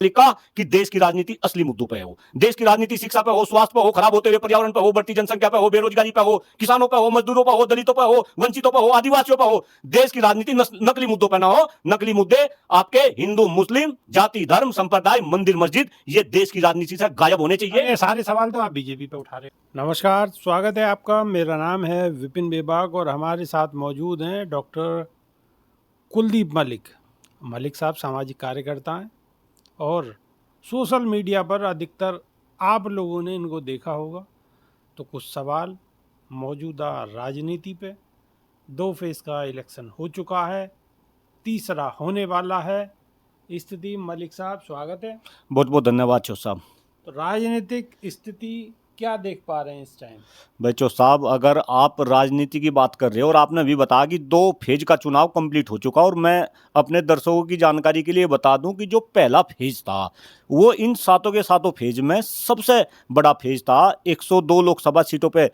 लिखा कि देश की राजनीति असली मुद्दों पे हो, देश की राजनीति शिक्षा पे हो, स्वास्थ्य पे हो, खराब होते हुए पर्यावरण पे हो, बढ़ती जनसंख्या पे हो, बेरोजगारी पे हो, किसानों पे हो, मजदूरों पे हो, दलितों पे हो, वंचितों पे हो, आदिवासियों पे हो। देश की राजनीति नकली मुद्दों पे ना हो। नकली मुद्दे आपके हिंदू मुस्लिम जाति धर्म संप्रदाय मंदिर मस्जिद, ये देश की राजनीति से गायब होने चाहिए। ये सारे सवाल तो आप बीजेपी पे उठा रहे हैं। नमस्कार, स्वागत है आपका। मेरा नाम है विपिन बेबाक और हमारे साथ मौजूद हैं डॉक्टर कुलदीप मलिक। मलिक साहब सामाजिक कार्यकर्ता हैं और सोशल मीडिया पर अधिकतर आप लोगों ने इनको देखा होगा। तो कुछ सवाल मौजूदा राजनीति पे। 2 फेज का इलेक्शन हो चुका है, तीसरा होने वाला है। स्थिति मलिक साहब स्वागत है। बहुत बहुत धन्यवाद चो साहब। तो राजनीतिक स्थिति क्या देख पा रहे हैं इस टाइम? भाई चो साहब, अगर आप राजनीति की बात कर रहे हो और आपने अभी बताया कि 2 फेज का चुनाव कंप्लीट हो चुका, और मैं अपने दर्शकों की जानकारी के लिए बता दूं कि जो पहला फेज था वो इन सातों के सातों फेज में सबसे बड़ा फेज था। 102 लोकसभा सीटों पे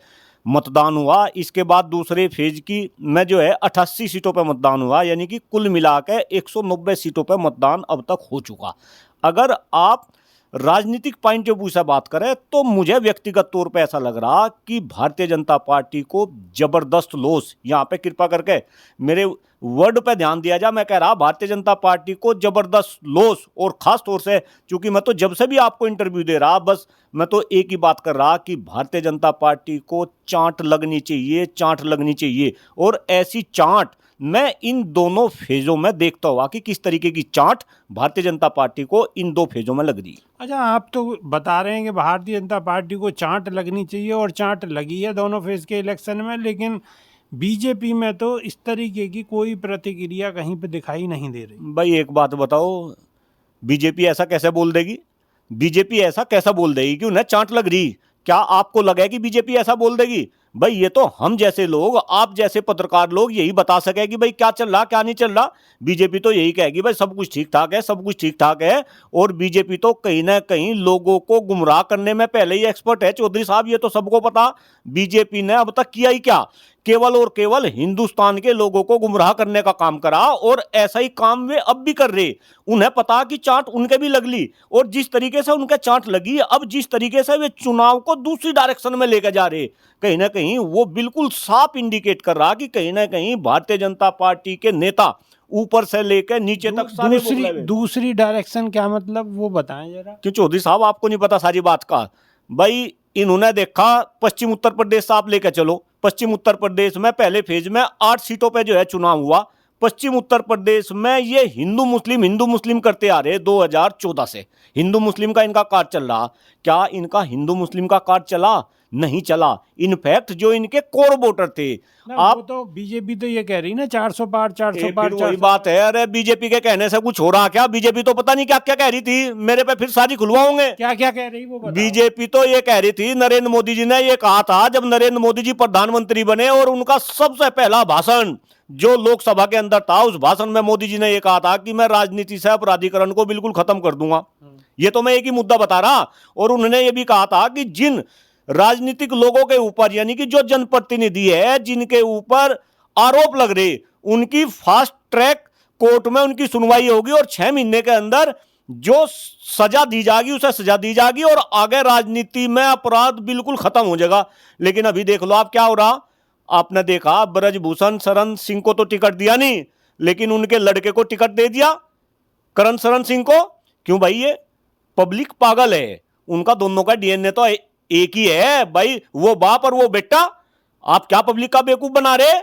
मतदान हुआ। इसके बाद दूसरे फेज की में जो है 88 सीटों पे मतदान हुआ, यानी कि कुल मिला के 190 सीटों पे मतदान अब तक हो चुका। अगर आप राजनीतिक पॉइंट ऑफ व्यू से बात करें तो मुझे व्यक्तिगत तौर पे ऐसा लग रहा कि भारतीय जनता पार्टी को जबरदस्त लॉस, यहाँ पे कृपा करके मेरे वर्ड पे ध्यान दिया जाए, मैं कह रहा भारतीय जनता पार्टी को जबरदस्त लॉस। और खास तौर से चूंकि मैं तो जब से भी आपको इंटरव्यू दे रहा, बस मैं तो एक ही बात कर रहा कि भारतीय जनता पार्टी को चांट लगनी चाहिए, चांट लगनी चाहिए। और ऐसी चांट मैं इन दोनों फेजों में देखता हुआ कि किस तरीके की चांट भारतीय जनता पार्टी को इन 2 फेजों में लग रही है। अच्छा, आप तो बता रहे हैं कि भारतीय जनता पार्टी को चांट लगनी चाहिए और चांट लगी है दोनों फेज के इलेक्शन में, लेकिन बीजेपी में तो इस तरीके की कोई प्रतिक्रिया कहीं पे दिखाई नहीं दे रही। भाई एक बात बताओ, बीजेपी ऐसा कैसे बोल देगी? बीजेपी ऐसा कैसा बोल देगी कि उन्हें चांट लग रही? क्या आपको लगा है कि बीजेपी ऐसा बोल देगी? भाई ये तो हम जैसे लोग, आप जैसे पत्रकार लोग यही बता सके कि भाई क्या चल रहा क्या नहीं चल रहा। बीजेपी तो यही कहेगी भाई सब कुछ ठीक ठाक है, सब कुछ ठीक ठाक है। और बीजेपी तो कहीं ना कहीं लोगों को गुमराह करने में पहले ही एक्सपर्ट है चौधरी साहब, ये तो सबको पता। बीजेपी ने अब तक किया ही क्या? केवल और केवल हिंदुस्तान के लोगों को गुमराह करने का काम करा, और ऐसा ही काम वे अब भी कर रहे। उन्हें पता कि चाट उनके भी लग ली, और जिस तरीके से उनके चाट लगी, अब जिस तरीके से वे चुनाव को दूसरी डायरेक्शन में लेकर जा रहे, कहीं ना कहीं वो बिल्कुल साफ इंडिकेट कर रहा कि कहीं ना कहीं भारतीय जनता पार्टी के नेता ऊपर से लेकर नीचे तक सारे दूसरी डायरेक्शन क्या मतलब वो बताएं जरा। क्यों चौधरी साहब आपको नहीं पता सारी बात का? भाई इन्होंने देखा पश्चिम उत्तर प्रदेश आप लेकर चलो। पश्चिम उत्तर प्रदेश में पहले फेज में 8 सीटों पे जो है चुनाव हुआ। पश्चिम उत्तर प्रदेश में ये हिंदू मुस्लिम करते आ रहे 2014 से। हिंदू मुस्लिम का इनका कार्ड चल रहा। क्या इनका हिंदू मुस्लिम का कार्ड चला? नहीं चला। इनफैक्ट जो इनके कोर वोटर थे, आप तो बीजेपी तो ये कह रही ना 400 पार 400 पार। वही बात है। अरे बीजेपी के कहने से कुछ हो रहा क्या? बीजेपी तो पता नहीं क्या क्या कह रही थी। मेरे पे फिर सारी खुलवाओगे। क्या क्या कह रही वो बताओ। बीजेपी तो ये कह रही थी, नरेंद्र मोदी जी ने ये कहा था जब नरेंद्र मोदी जी प्रधानमंत्री बने, और उनका सबसे पहला भाषण जो लोकसभा के अंदर था, उस भाषण में मोदी जी ने ये कहा था कि मैं राजनीति से अपराधीकरण को बिल्कुल खत्म कर दूंगा। ये तो मैं एक ही मुद्दा बता रहा। और उन्होंने ये भी कहा था कि जिन राजनीतिक लोगों के ऊपर, यानी कि जो जनप्रतिनिधि है जिनके ऊपर आरोप लग रहे, उनकी फास्ट ट्रैक कोर्ट में उनकी सुनवाई होगी, और 6 महीने के अंदर जो सजा दी जाएगी उसे सजा दी जाएगी, और आगे राजनीति में अपराध बिल्कुल खत्म हो जाएगा। लेकिन अभी देख लो आप क्या हो रहा। आपने देखा ब्रजभूषण शरण सिंह को तो टिकट दिया नहीं, लेकिन उनके लड़के को टिकट दे दिया, करण शरण सिंह को। क्यों भाई? ये पब्लिक पागल है। उनका दोनों का डीएनए तो एक ही है भाई, वो बाप और वो बेटा। आप क्या पब्लिक का बेवकूफ बना रहे?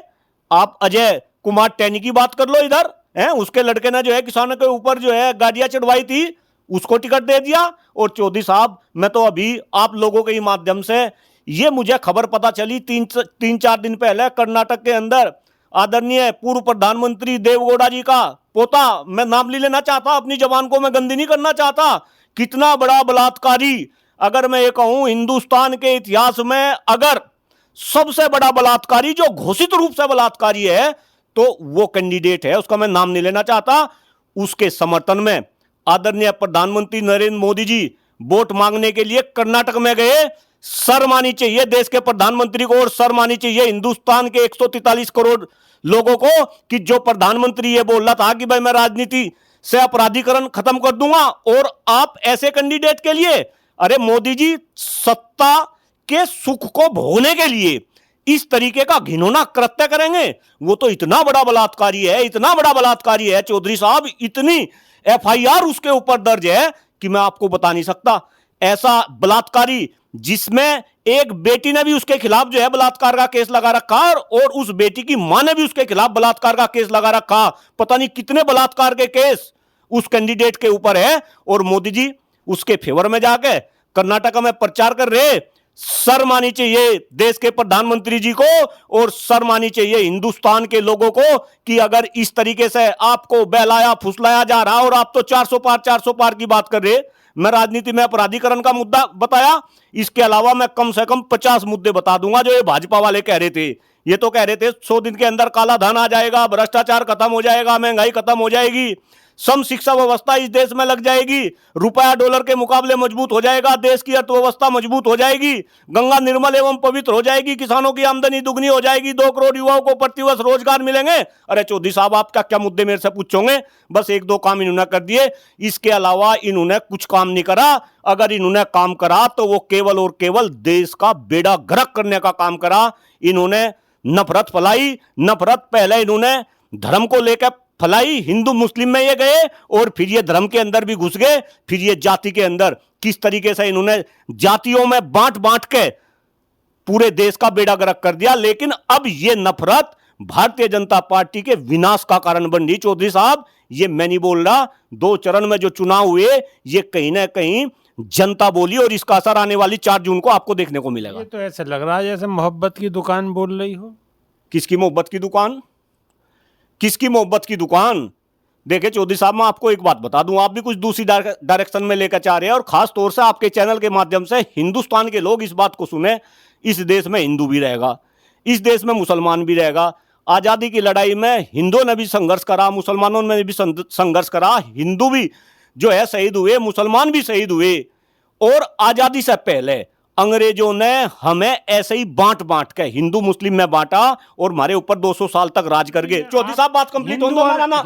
आप अजय कुमार टैनी की बात कर लो इधर है, उसके लड़के ने जो है किसानों के ऊपर जो है गाड़ियां चढ़वाई थी, उसको टिकट दे दिया। और चौधरी साहब, मैं तो अभी आप लोगों के ही माध्यम से ये मुझे खबर पता चली 3-4 दिन पहले, कर्नाटक के अंदर आदरणीय पूर्व प्रधानमंत्री देवगौड़ा जी का पोता, मैं नाम ले लेना चाहता, अपनी जबान को मैं गंदी नहीं करना चाहता, कितना बड़ा बलात्कारी, अगर मैं ये कहूं हिंदुस्तान के इतिहास में अगर सबसे बड़ा बलात्कारी जो घोषित रूप से बलात्कारी है तो वो कैंडिडेट है, उसका मैं नाम नहीं लेना चाहता। उसके समर्थन में आदरणीय प्रधानमंत्री नरेंद्र मोदी जी वोट मांगने के लिए कर्नाटक में गए। शर्म आनी चाहिए देश के प्रधानमंत्री को, और शर्म आनी चाहिए हिंदुस्तान के 143 करोड़ लोगों को कि जो प्रधानमंत्री ये बोल रहा था कि भाई मैं राजनीति से अपराधीकरण खत्म कर दूंगा। और आप ऐसे कैंडिडेट के लिए, अरे मोदी जी सत्ता के सुख को भोगने के लिए इस तरीके का घिनौना कृत्य करेंगे? वो तो इतना बड़ा बलात्कारी है, इतना बड़ा बलात्कारी है चौधरी साहब, इतनी एफआईआर उसके ऊपर दर्ज है कि मैं आपको बता नहीं सकता। ऐसा बलात्कारी जिसमें एक बेटी ने भी उसके खिलाफ जो है बलात्कार का केस लगा रखा, और उस बेटी की मां ने भी उसके खिलाफ बलात्कार का केस लगा रखा। पता नहीं कितने बलात्कार के केस उस कैंडिडेट के ऊपर है, और मोदी जी उसके फेवर में जाके कर्नाटक में प्रचार कर रहे। शर्म आनी चाहिए देश के प्रधानमंत्री जी को, और शर्म आनी चाहिए हिंदुस्तान के लोगों को कि अगर इस तरीके से आपको बहलाया फुसलाया जा रहा, और आप तो 400 पार की बात कर रहे। मैं राजनीति में अपराधीकरण का मुद्दा बताया, इसके अलावा मैं कम से कम 50 मुद्दे बता दूंगा जो ये भाजपा वाले कह रहे थे। ये तो कह रहे थे 100 दिन के अंदर काला धन आ जाएगा, भ्रष्टाचार खत्म हो जाएगा, महंगाई खत्म हो जाएगी, सम शिक्षा व्यवस्था इस देश में लग जाएगी, रुपया डॉलर के मुकाबले मजबूत हो जाएगा, देश की अर्थव्यवस्था मजबूत हो जाएगी, गंगा निर्मल एवं पवित्र हो जाएगी, किसानों की आमदनी दुगनी हो जाएगी, 2 करोड़ युवाओं को प्रतिवर्ष रोजगार मिलेंगे। अरे चौधरी साहब आप क्या क्या मुद्दे मेरे से पूछोगे? बस 1-2 काम इन्होंने कर दिए, इसके अलावा इन्होंने कुछ काम नहीं करा। अगर इन्होंने काम करा तो वो केवल और केवल देश का बेड़ा गर्क करने का काम करा। इन्होंने नफरत फैलाई, नफरत पहले इन्होंने धर्म को लेकर फैलाई, हिंदू मुस्लिम में ये गए, और फिर ये धर्म के अंदर भी घुस गए, फिर ये जाति के अंदर किस तरीके से इन्होंने जातियों में बांट बांट के पूरे देश का बेड़ा गर्क कर दिया। लेकिन अब ये नफरत भारतीय जनता पार्टी के विनाश का कारण बन रही। चौधरी साहब ये मैं नहीं बोल रहा, 2 चरण में जो चुनाव हुए ये कहीं ना कहीं जनता बोली, और इसका असर आने वाली 4 जून को आपको देखने को मिलेगा। ये तो ऐसे लग रहा है जैसे मोहब्बत की दुकान बोल रही हो। किसकी मोहब्बत की दुकान? किसकी मोहब्बत की दुकान? देखिए चौधरी साहब मैं आपको एक बात बता दूं, आप भी कुछ दूसरी डायरेक्शन में लेकर जा रहे हैं, और खास तौर से आपके चैनल के माध्यम से हिंदुस्तान के लोग इस बात को सुने, इस देश में हिंदू भी रहेगा, इस देश में मुसलमान भी रहेगा। आजादी की लड़ाई में हिंदुओं ने भी संघर्ष करा, मुसलमानों ने भी संघर्ष करा, हिंदू भी जो है शहीद हुए, मुसलमान भी शहीद हुए। और आजादी से पहले अंग्रेजों ने हमें ऐसे ही बांट बांट के हिंदू मुस्लिम में बांटा, और हमारे ऊपर 200 साल तक राज कर गए। चौधरी साहब बात कंप्लीट हो दो ना, नहीं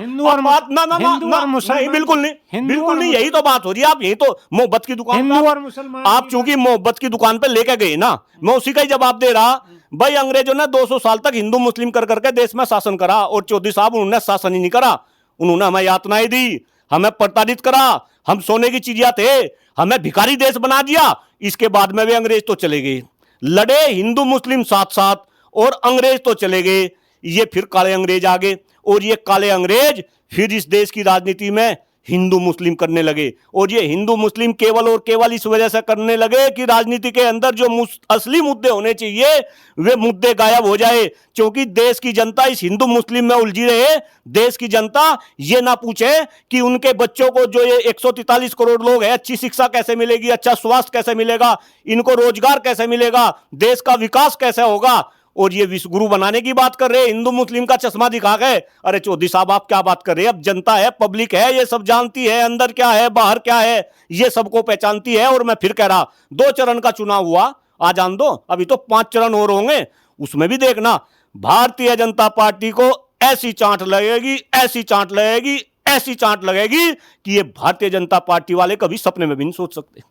बिल्कुल नहीं, बिल्कुल नहीं, यही तो बात हो रही है। आप यही तो मोहब्बत की दुकान, हिंदू और मुसलमान, आप चूंकि मोहब्बत की दुकान पे लेके गए ना, मैं उसी का ही जवाब दे रहा। भाई अंग्रेजों ने 200 साल तक हिंदू मुस्लिम कर करके देश में शासन करा, और चौधरी साहब उन्होंने शासन ही नहीं करा, उन्होंने हमें यातनाएं दी, हमें प्रताड़ित करा, हम सोने की चिड़िया थे, हमें भिखारी देश बना दिया। इसके बाद में भी अंग्रेज तो चले गए, लड़े हिंदू मुस्लिम साथ साथ, और अंग्रेज तो चले गए, ये फिर काले अंग्रेज आ गए, और ये काले अंग्रेज फिर इस देश की राजनीति में हिंदू मुस्लिम करने लगे। और ये हिंदू मुस्लिम केवल और केवल इस वजह से करने लगे कि राजनीति के अंदर जो असली मुद्दे होने चाहिए वे मुद्दे गायब हो जाए, क्योंकि देश की जनता इस हिंदू मुस्लिम में उलझी रहे। देश की जनता ये ना पूछे कि उनके बच्चों को, जो ये 143 करोड़ लोग हैं, अच्छी शिक्षा कैसे मिलेगी, अच्छा स्वास्थ्य कैसे मिलेगा, इनको रोजगार कैसे मिलेगा, देश का विकास कैसे होगा, और ये विश्व गुरु बनाने की बात कर रहे हैं, हिंदू मुस्लिम का चश्मा दिखा गए। अरे चौधरी साहब आप क्या बात कर रहे हैं? अब जनता है, पब्लिक है, ये सब जानती है अंदर क्या है बाहर क्या है, ये सबको पहचानती है। और मैं फिर कह रहा 2 चरण का चुनाव हुआ, आ जान दो, अभी तो 5 चरण और होंगे, उसमें भी देखना भारतीय जनता पार्टी को ऐसी चांट लगेगी, ऐसी चांट लगेगी, ऐसी चांट लगेगी कि ये भारतीय जनता पार्टी वाले कभी सपने में भी नहीं सोच सकते।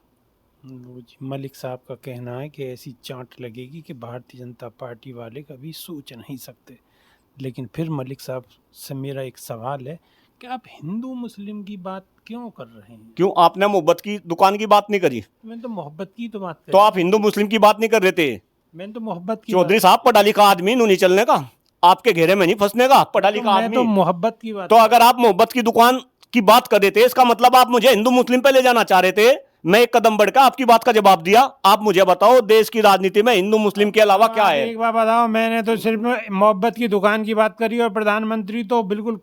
मलिक साहब का कहना है कि ऐसी चांट लगेगी कि भारतीय जनता पार्टी वाले कभी सोच नहीं सकते। लेकिन फिर मलिक साहब से मेरा एक सवाल है कि आप हिंदू मुस्लिम की बात क्यों कर रहे हैं? क्यों? आपने मोहब्बत की दुकान की बात नहीं करी? मैंने तो मोहब्बत की तो बात तो आप हिंदू मुस्लिम की बात नहीं कर रहे थे? मैंने तो मोहब्बत की। चौधरी साहब पढ़ा लिखा आदमी नू नहीं चलने का, आपके घेरे में नहीं फंसने का, पढ़ा लिखा आदमी। तो मोहब्बत की बात, तो अगर आप मोहब्बत की दुकान की बात कर रहे थे, इसका मतलब आप मुझे हिंदू मुस्लिम पे ले जाना चाह रहे थे। मैं एक कदम बढ़कर आपकी बात का जवाब दिया। आप मुझे बताओ देश की राजनीति में हिंदू मुस्लिम के अलावा क्या है? एक बार बताओ, मैंने तो सिर्फ मोहब्बत की दुकान की बात करी, और प्रधानमंत्री तो बिल्कुल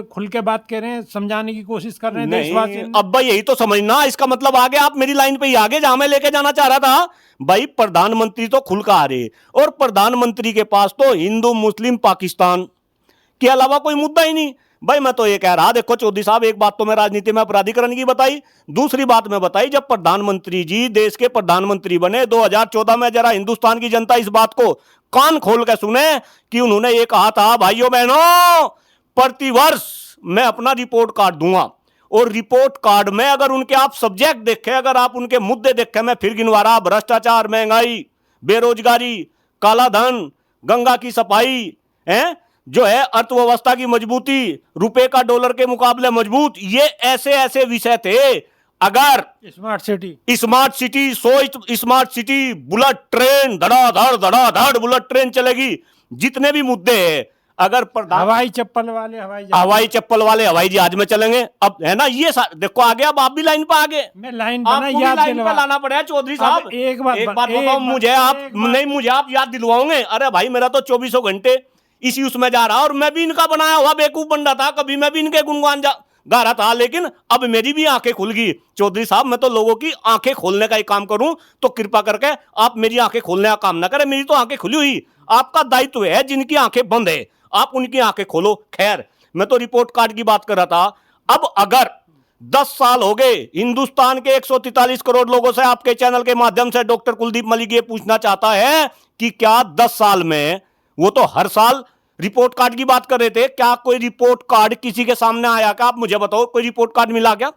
खुल के बात कर रहे हैं, समझाने की कोशिश कर रहे हैं देशवासी। अब भाई यही तो समझना, इसका मतलब आगे आप मेरी लाइन पे ही आगे जहां मैं लेके जाना चाह रहा था। भाई प्रधानमंत्री तो खुल कर आ रहे, और प्रधानमंत्री के पास तो हिंदू मुस्लिम पाकिस्तान के अलावा कोई मुद्दा ही नहीं। भाई मैं तो ये कह रहा, देखो चौधरी साहब, एक बात तो मैं राजनीति में अपराधीकरण की बताई, दूसरी बात मैं बताई जब प्रधानमंत्री जी देश के प्रधानमंत्री बने 2014 में, जरा हिंदुस्तान की जनता इस बात को कान खोल के सुने कि उन्होंने ये कहा था, भाइयों बहनों प्रतिवर्ष मैं अपना रिपोर्ट कार्ड दूंगा, और रिपोर्ट कार्ड में अगर उनके आप सब्जेक्ट देखें, अगर आप उनके मुद्दे देखें, मैं फिर गिनवा रहा, भ्रष्टाचार, महंगाई, बेरोजगारी, काला धन, गंगा की सफाई है, जो है अर्थव्यवस्था की मजबूती, रुपए का डॉलर के मुकाबले मजबूत, ये ऐसे ऐसे विषय थे। अगर smart city 100 smart city, bullet train, धड़ाधड़ बुलेट ट्रेन चलेगी, जितने भी मुद्दे हैं, अगर हवाई चप्पल वाले हवाई जहाज में चलेंगे, अब है ना, ये देखो आगे, अब आप भी लाइन पे आगे, मैं लाइन आपको भी लाइन पे लाना पड़ेगा चौधरी साहब। एक बात बताओ मुझे, आप नहीं, मुझे आप याद दिलवाओगे? अरे भाई, मेरा तो 24 घंटे इसी उसमें जा रहा, और मैं भी इनका बनाया हुआ बेवकूफ बन रहा था, कभी मैं भी इनके गुणगान गा रहा था, लेकिन अब मेरी भी आंखें खुल गई चौधरी साहब। मैं तो लोगों की आंखें खोलने का ही काम करूं, तो कृपा करके आप मेरी आंखें खोलने का काम ना करें। मेरी तो आंखें खुली हुई, आपका दायित्व है जिनकी आंखें बंद है, आप उनकी आंखें खोलो। खैर, मैं तो रिपोर्ट कार्ड की बात कर रहा था। अब अगर 10 साल हो गए, हिंदुस्तान के 143 करोड़ लोगों से आपके चैनल के माध्यम से डॉक्टर कुलदीप मलिक ये पूछना चाहता है कि क्या 10 साल में, वो तो हर साल रिपोर्ट कार्ड की बात कर रहे थे, क्या कोई रिपोर्ट कार्ड किसी के सामने आया? क्या आप मुझे बताओ, कोई रिपोर्ट कार्ड मिला क्या?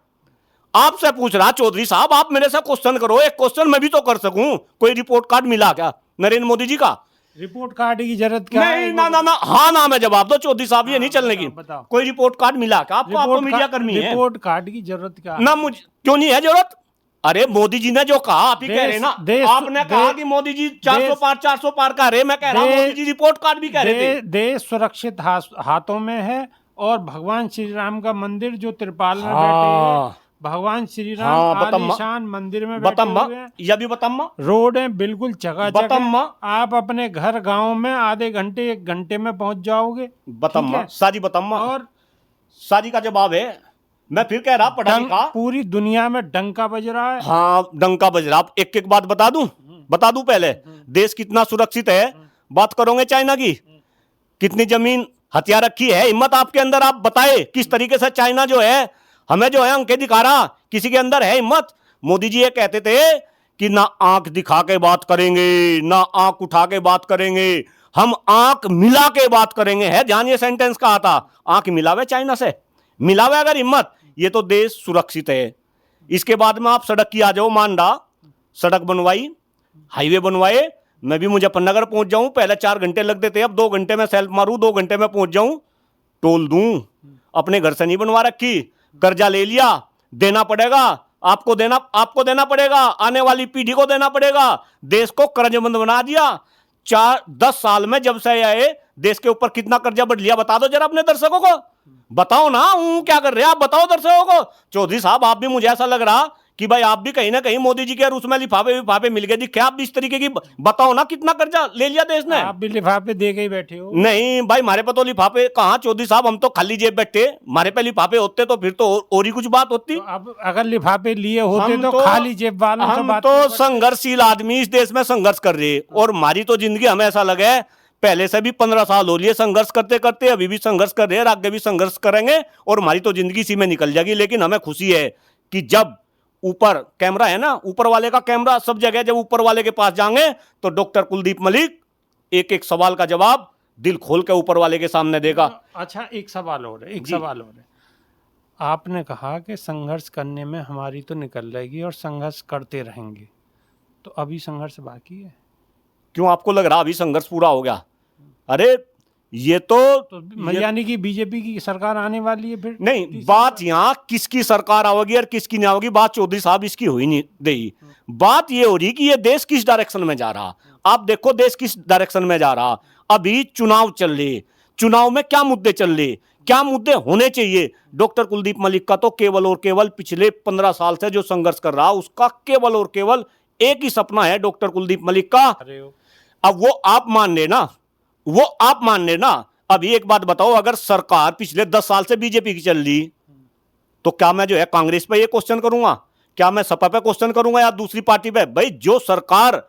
आपसे पूछ रहा चौधरी साहब, आप मेरे से क्वेश्चन करो, एक क्वेश्चन मैं भी तो कर सकूं। कोई रिपोर्ट कार्ड मिला क्या नरेंद्र मोदी जी का? रिपोर्ट कार्ड की जरूरत क्या नहीं, है? ना, हाँ ना में जवाब दो चौधरी साहब, ये नहीं चलने की। कोई रिपोर्ट कार्ड मिला क्या आपको? आपको मीडिया कर्मी है, रिपोर्ट कार्ड की जरूरत क्या ना? मुझे क्यों नहीं है जरूरत? अरे मोदी जी ने जो कहा, आप ही कह रहे ना, आपने कहा कि मोदी जी 400 पार का रहे, मैं कह रहा हूं मोदी जी रिपोर्ट कार्ड भी कह रहे थे। देश सुरक्षित हाथों में है, और भगवान श्री राम का मंदिर जो त्रिपाल में बैठे हैं, भगवान श्री राम आलीशान मंदिर में बैठे हुए हैं। यह भी बताम्मा, रोड है बिल्कुल चकाचक, आप अपने घर गांव में आधे घंटे 1 घंटे में पहुंच जाओगे। बताम्मा सारी बताम्मा, और सारी का जवाब है। मैं फिर कह रहा, पढ़ा लिखा, पूरी दुनिया में डंका बज रहा है। हाँ, डंका बज रहा। एक एक बात बता दूं पहले, देश कितना सुरक्षित है। बात करोगे चाइना की, कितनी जमीन हथियार रखी है, हिम्मत आपके अंदर, आप बताए किस तरीके से चाइना जो है हमें जो है अंके दिखा रहा, किसी के अंदर है हिम्मत? मोदी जी ये कहते थे कि ना आंख दिखा के बात करेंगे, ना आंख उठा के बात करेंगे, हम आंख मिला के बात करेंगे। है ध्यान, ये सेंटेंस कहा था, आंख मिलावे चाइना से, मिलावे अगर हिम्मत, ये तो देश सुरक्षित है। इसके बाद में आप सड़क की आ जाओ, मांडा सड़क बनवाई, हाईवे बनवाए, मैं भी मुजफ्फरनगर पहुंच जाऊं, पहले 4 घंटे लगते थे, अब 2 घंटे में सेल्फ मारूं, 2 घंटे में पहुंच जाऊं, टोल दूं। अपने घर से नहीं बनवा रखी, कर्जा ले लिया, देना पड़ेगा, आपको देना पड़ेगा, आने वाली पीढ़ी को देना पड़ेगा। देश को कर्जबंद बना दिया। 10 साल में जब से आए, देश के ऊपर कितना कर्जा बढ़ लिया, बता दो जरा अपने दर्शकों को, बताओ ना। क्या कर रहे हैं आप, बताओ दर्शकों को। चौधरी साहब, आप भी, मुझे ऐसा लग रहा कि भाई आप भी कहीं ना कहीं मोदी जी के उसमें लिफाफे मिल गए दिखे, आप भी इस तरीके की, बताओ ना कितना कर्जा ले लिया देश ने। आप भी लिफाफे दे के ही बैठे हो। नहीं भाई, हमारे पे तो लिफाफे कहाँ चौधरी साहब, हम तो खाली जेब बैठे, हमारे पे लिफाफे होते तो फिर तो और ही कुछ बात होती। तो अब अगर लिफाफे लिए होते तो खाली जेब वालों से बात। हम तो संघर्षशील आदमी इस देश में संघर्ष कर रहे, और हमारी तो जिंदगी, हमें ऐसा लगे पहले से भी 15 साल हो लिए संघर्ष करते करते, अभी भी संघर्ष कर रहे हैं, आगे भी संघर्ष करेंगे, और हमारी तो जिंदगी इसी में निकल जाएगी। लेकिन हमें खुशी है कि जब ऊपर कैमरा है ना, ऊपर वाले का कैमरा सब जगह, जब ऊपर वाले के पास जाएंगे तो डॉक्टर कुलदीप मलिक एक एक सवाल का जवाब दिल खोल के ऊपर वाले के सामने देगा। अच्छा, एक सवाल और है, आपने कहा कि संघर्ष करने में हमारी तो निकल जाएगी और संघर्ष करते रहेंगे, तो अभी संघर्ष बाकी है? क्यों आपको लग रहा अभी संघर्ष पूरा हो गया? अरे ये तो यानी कि बीजेपी की सरकार आने वाली है फिर? नहीं, बात यहाँ किसकी सरकार आओगी और किसकी नहीं आओगी, बात चौधरी साहब इसकी हो ही नहीं रही। बात ये हो रही कि ये देश किस डायरेक्शन में जा रहा। आप देखो देश किस डायरेक्शन में जा रहा। अभी चुनाव चल रहे, चुनाव में क्या मुद्दे चल रहे, क्या मुद्दे होने चाहिए। डॉक्टर कुलदीप मलिक का तो केवल और केवल पिछले 15 साल से जो संघर्ष कर रहा, उसका केवल और केवल एक ही सपना है डॉक्टर कुलदीप मलिक का। अब वो आप मान लेना, अभी एक बात बताओ, अगर सरकार पिछले 10 साल से बीजेपी की चल रही, तो क्या मैं जो है कांग्रेस पे ये क्वेश्चन करूंगा, क्या मैं सपा पे क्वेश्चन करूंगा या दूसरी पार्टी पे? भाई जो सरकार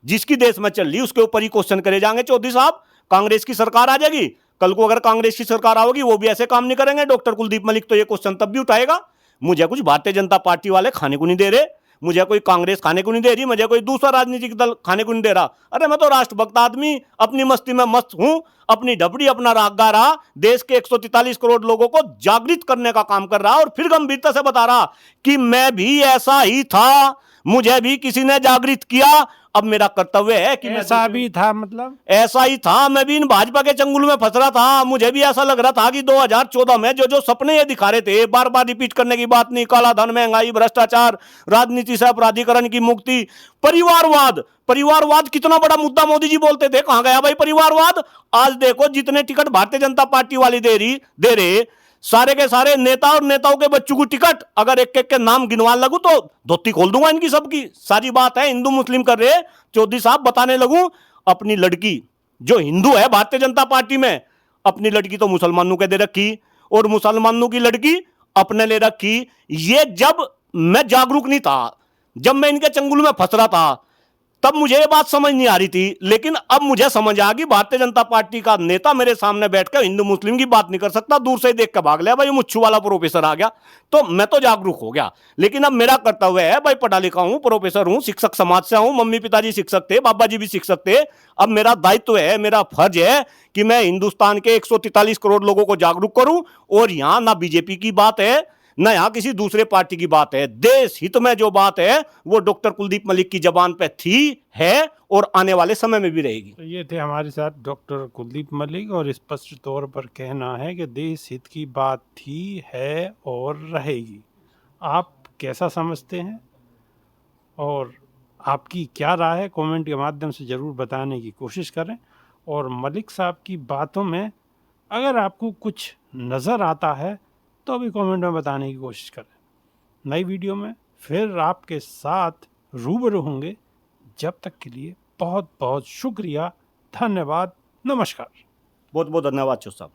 जिसकी देश में चल रही उसके ऊपर ही क्वेश्चन करे जाएंगे। चौधरी साहब, कांग्रेस की सरकार आ जाएगी कल को, अगर कांग्रेस की सरकार आओगी वो भी ऐसे काम नहीं करेंगे। डॉक्टर कुलदीप मलिक तो ये क्वेश्चन तब भी उठाएगा। मुझे कुछ भारतीय जनता पार्टी वाले खाने को नहीं दे रहे, मुझे कोई कांग्रेस खाने को नहीं दे रही, मुझे कोई दूसरा राजनीतिक दल खाने को नहीं दे रहा। अरे मैं तो राष्ट्रभक्त आदमी, अपनी मस्ती में मस्त हूं, अपनी डबड़ी अपना राग गा रहा, देश के 143 करोड़ लोगों को जागृत करने का काम कर रहा और फिर गंभीरता से बता रहा कि मैं भी ऐसा ही था, मुझे भी किसी ने जागृत किया। अब मेरा कर्तव्य है कि ऐसा भी था, मतलब ऐसा ही था, मैं भी इन भाजपा के चंगुल में फंस रहा था। मुझे भी ऐसा लग रहा था कि 2014 में जो जो सपने ये दिखा रहे थे, बार बार रिपीट करने की बात नहीं, काला धन, महंगाई, भ्रष्टाचार, राजनीति से अपराधीकरण की मुक्ति, परिवारवाद। परिवारवाद कितना बड़ा मुद्दा मोदी जी बोलते थे, कहां गया भाई परिवारवाद? आज देखो जितने टिकट भारतीय जनता पार्टी वाली दे रहे, सारे के सारे नेता और नेताओं के बच्चों को टिकट, अगर एक एक के नाम गिनवा लगू तो धोती खोल दूंगा इनकी सबकी। सारी बात है हिंदू मुस्लिम कर रहे, चौधरी साहब बताने लगूं, अपनी लड़की जो हिंदू है भारतीय जनता पार्टी में, अपनी लड़की तो मुसलमानों के दे रखी और मुसलमानों की लड़की अपने ले रखी। ये जब मैं जागरूक नहीं था, जब मैं इनके चंगुल में फंस रहा था, तब मुझे ये बात समझ नहीं आ रही थी। लेकिन अब मुझे समझ आ गई, भारतीय जनता पार्टी का नेता मेरे सामने बैठकर हिंदू मुस्लिम की बात नहीं कर सकता, दूर से ही देख कर भाग लिया भाई मुच्छू वाला प्रोफेसर आ गया। तो मैं तो जागरूक हो गया, लेकिन अब मेरा कर्तव्य है भाई, पढ़ा लिखा हूं, प्रोफेसर हूं, शिक्षक समाज से हूं, मम्मी पिताजी शिक्षक थे, बाबा जी भी शिक्षक थे। अब मेरा दायित्व है, मेरा फर्ज है कि मैं हिंदुस्तान के 143 करोड़ लोगों को जागरूक करूं। और यहां ना बीजेपी की बात है, ना यहां किसी दूसरे पार्टी की बात है, देश हित में जो बात है वो डॉक्टर कुलदीप मलिक की जबान पे थी, है और आने वाले समय में भी रहेगी। तो ये थे हमारे साथ डॉक्टर कुलदीप मलिक, और स्पष्ट तौर पर कहना है कि देश हित की बात थी, है और रहेगी। आप कैसा समझते हैं और आपकी क्या राय है, कमेंट के माध्यम से ज़रूर बताने की कोशिश करें। और मलिक साहब की बातों में अगर आपको कुछ नज़र आता है तो भी कमेंट में बताने की कोशिश करें। नई वीडियो में फिर आपके साथ रूबरू होंगे। जब तक के लिए बहुत बहुत शुक्रिया, धन्यवाद, नमस्कार। बहुत बहुत धन्यवाद चो साहब।